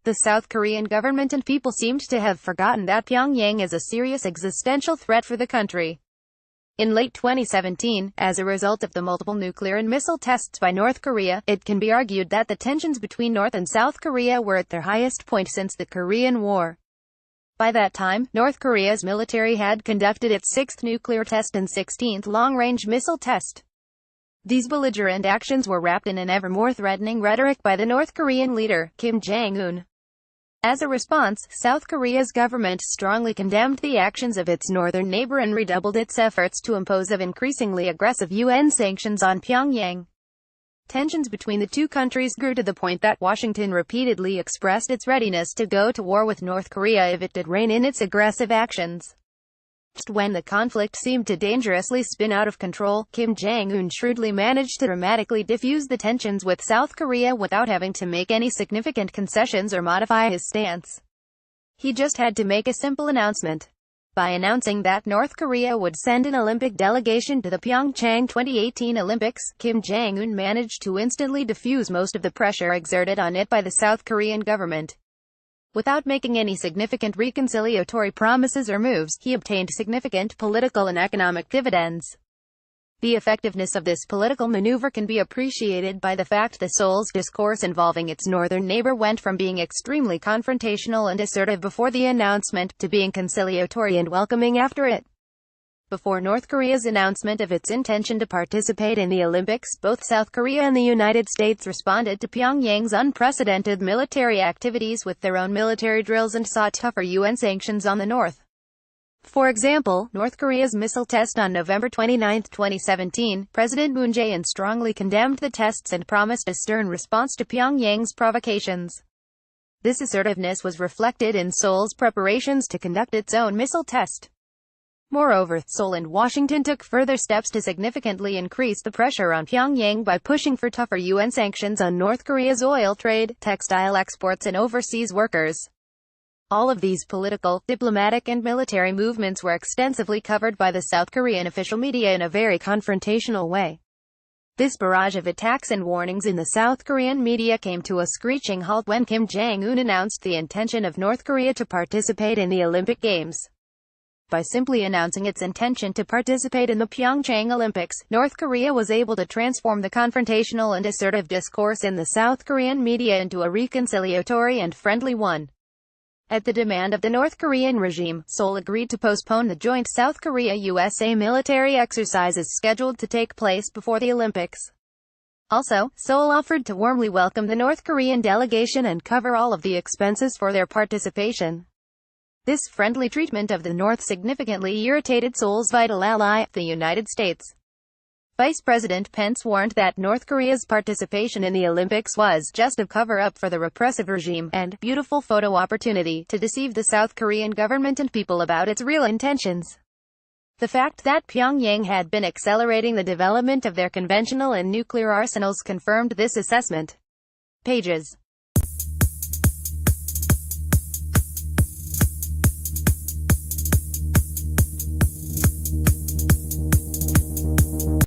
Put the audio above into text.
The South Korean government and people seemed to have forgotten that Pyongyang is a serious existential threat for the country. In late 2017, as a result of the multiple nuclear and missile tests by North Korea, it can be argued that the tensions between North and South Korea were at their highest point since the Korean War. By that time, North Korea's military had conducted its 6th nuclear test and 16th long-range missile test. These belligerent actions were wrapped in an ever more threatening rhetoric by the North Korean leader, Kim Jong-un. As a response, South Korea's government strongly condemned the actions of its northern neighbor and redoubled its efforts to impose increasingly aggressive UN sanctions on Pyongyang. Tensions between the two countries grew to the point that Washington repeatedly expressed its readiness to go to war with North Korea if it did rein in its aggressive actions. Just when the conflict seemed to dangerously spin out of control, Kim Jong-un shrewdly managed to dramatically diffuse the tensions with South Korea without having to make any significant concessions or modify his stance. He just had to make a simple announcement. By announcing that North Korea would send an Olympic delegation to the Pyeongchang 2018 Olympics, Kim Jong-un managed to instantly diffuse most of the pressure exerted on it by the South Korean government. Without making any significant reconciliatory promises or moves, he obtained significant political and economic dividends. The effectiveness of this political maneuver can be appreciated by the fact that Seoul's discourse involving its northern neighbor went from being extremely confrontational and assertive before the announcement, to being conciliatory and welcoming after it. Before North Korea's announcement of its intention to participate in the Olympics, both South Korea and the United States responded to Pyongyang's unprecedented military activities with their own military drills and sought tougher UN sanctions on the North. For example, North Korea's missile test on November 29, 2017, President Moon Jae-in strongly condemned the tests and promised a stern response to Pyongyang's provocations. This assertiveness was reflected in Seoul's preparations to conduct its own missile test. Moreover, Seoul and Washington took further steps to significantly increase the pressure on Pyongyang by pushing for tougher UN sanctions on North Korea's oil trade, textile exports and overseas workers. All of these political, diplomatic and military movements were extensively covered by the South Korean official media in a very confrontational way. This barrage of attacks and warnings in the South Korean media came to a screeching halt when Kim Jong-un announced the intention of North Korea to participate in the Olympic Games. By simply announcing its intention to participate in the Pyeongchang Olympics, North Korea was able to transform the confrontational and assertive discourse in the South Korean media into a reconciliatory and friendly one. At the demand of the North Korean regime, Seoul agreed to postpone the joint South Korea-USA military exercises scheduled to take place before the Olympics. Also, Seoul offered to warmly welcome the North Korean delegation and cover all of the expenses for their participation. This friendly treatment of the North significantly irritated Seoul's vital ally, the United States. Vice President Pence warned that North Korea's participation in the Olympics was just a cover-up for the repressive regime, and beautiful photo opportunity to deceive the South Korean government and people about its real intentions. The fact that Pyongyang had been accelerating the development of their conventional and nuclear arsenals confirmed this assessment. Pages